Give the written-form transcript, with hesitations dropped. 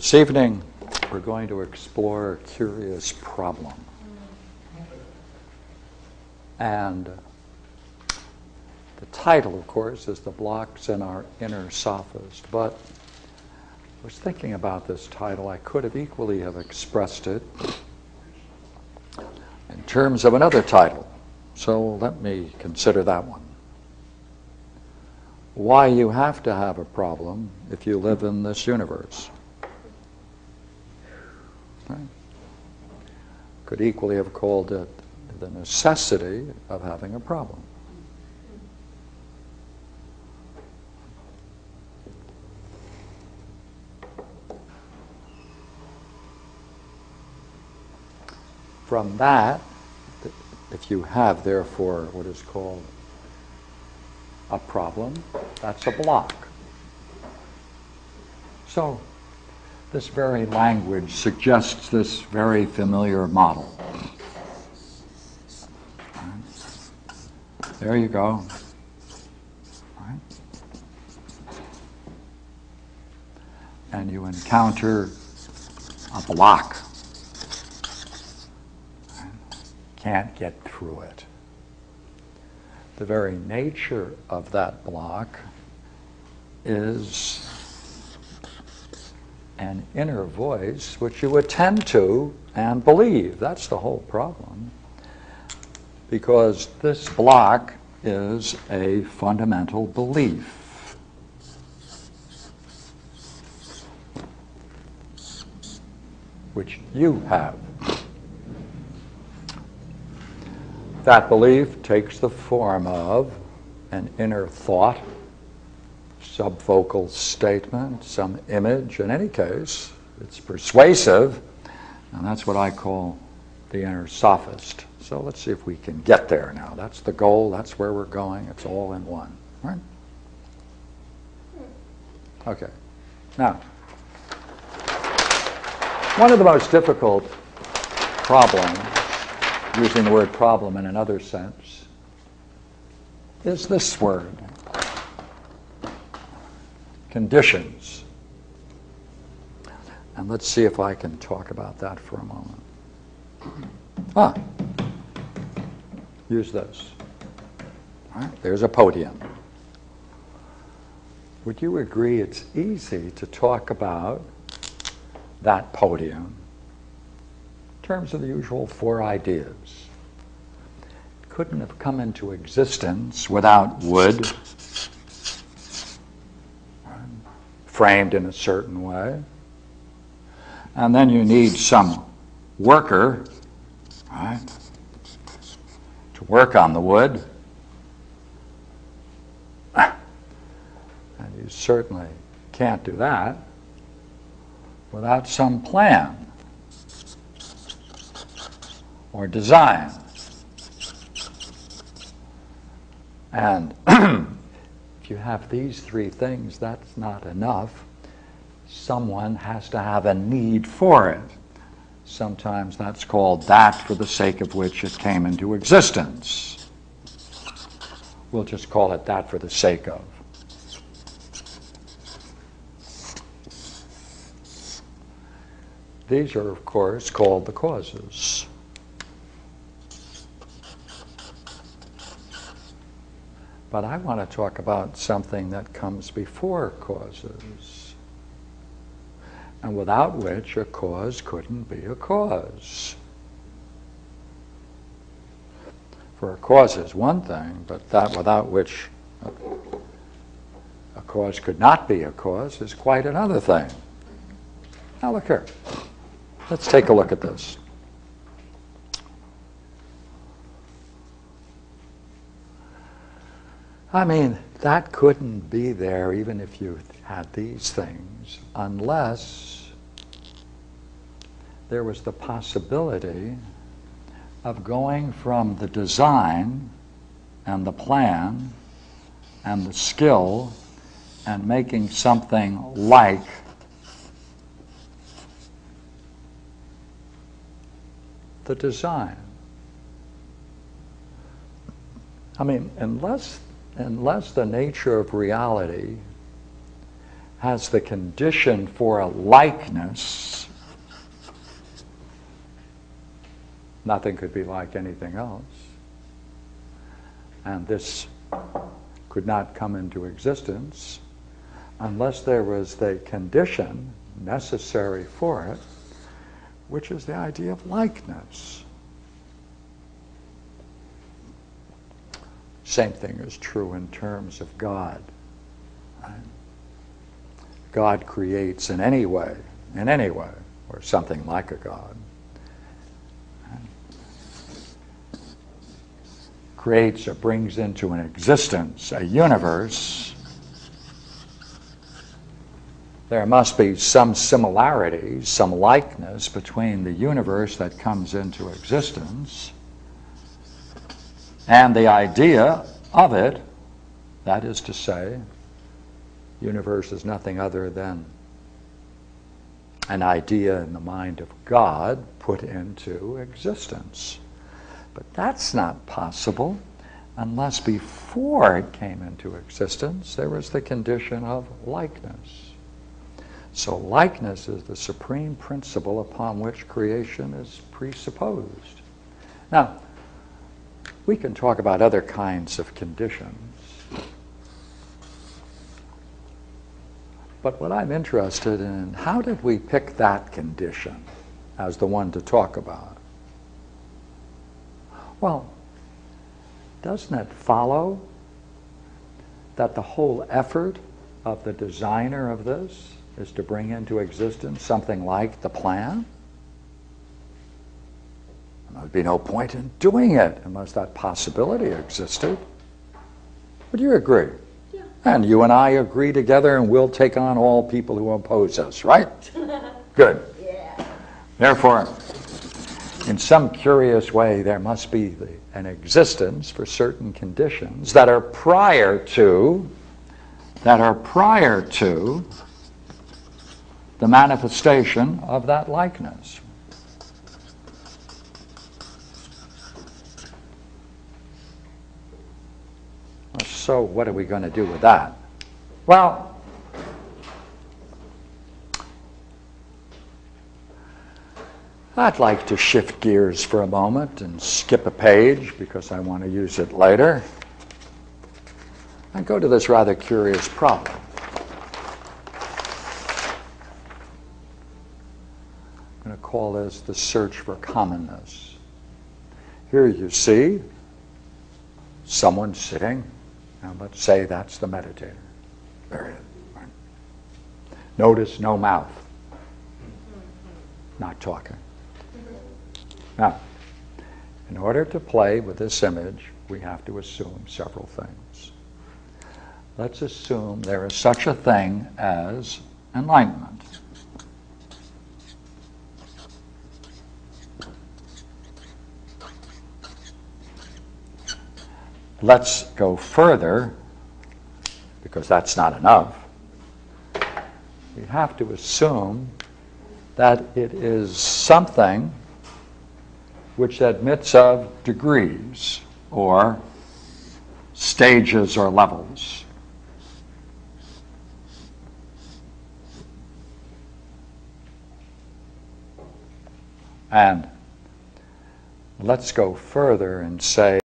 This evening, we're going to explore a curious problem. And the title, of course, is The Blocks in Our Inner Sophist. But I was thinking about this title. I could have equally have expressed it in terms of another title. So let me consider that one. Why you have to have a problem if you live in this universe. Right? Could equally have called it the necessity of having a problem. From that, if you have, therefore, what is called a problem, that's a block. So, this very language suggests this very familiar model. Right. There you go. Right. And you encounter a block. Right. Can't get through it. The very nature of that block is an inner voice which you attend to and believe. That's the whole problem. Because this block is a fundamental belief. Which you have. That belief takes the form of an inner thought, subvocal statement, some image. In any case, it's persuasive, and that's what I call the inner sophist. So let's see if we can get there now. That's the goal, that's where we're going, it's all in one. Right? Okay. Now, one of the most difficult problems, using the word problem in another sense, is this word. Conditions. And let's see if I can talk about that for a moment. Use this. All right, there's a podium. Would you agree it's easy to talk about that podium in terms of the usual four ideas? It couldn't have come into existence without wood, framed in a certain way. And then you need some worker, right, to work on the wood. And you certainly can't do that without some plan or design. And if you have these three things, that's not enough. Someone has to have a need for it. Sometimes that's called that for the sake of which it came into existence. We'll just call it that for the sake of. These are, of course, called the causes. But I want to talk about something that comes before causes, and without which a cause couldn't be a cause. For a cause is one thing, but that without which a cause could not be a cause is quite another thing. Now look here. Let's take a look at this. I mean, that couldn't be there even if you had these things, unless there was the possibility of going from the design and the plan and the skill and making something like the design. I mean, unless the nature of reality has the condition for a likeness, nothing could be like anything else. And this could not come into existence unless there was the condition necessary for it, which is the idea of likeness. Same thing is true in terms of God. Right? God creates in any way, or something like a God. Creates or brings into an existence a universe. There must be some similarities, some likeness between the universe that comes into existence and the idea of it. That is to say, universe is nothing other than an idea in the mind of God put into existence. But that's not possible unless before it came into existence there was the condition of likeness. So likeness is the supreme principle upon which creation is presupposed. Now, we can talk about other kinds of conditions. But what I'm interested in, how did we pick that condition as the one to talk about? Well, doesn't it follow that the whole effort of the designer of this is to bring into existence something like the plan? There would be no point in doing it unless that possibility existed. Would you agree? Yeah. And you and I agree together, and we'll take on all people who oppose us, right? Good. Yeah. Therefore, in some curious way, there must be an existence for certain conditions that are prior to the manifestation of that likeness. So what are we going to do with that? Well, I'd like to shift gears for a moment and skip a page because I want to use it later and go to this rather curious problem. I'm going to call this the search for commonness. Here you see someone sitting, and let's say that's the meditator. There it is. Right. Notice no mouth. Not talking. Now, in order to play with this image, we have to assume several things. Let's assume there is such a thing as enlightenment. Let's go further, because that's not enough. We have to assume that it is something which admits of degrees or stages or levels. And let's go further and say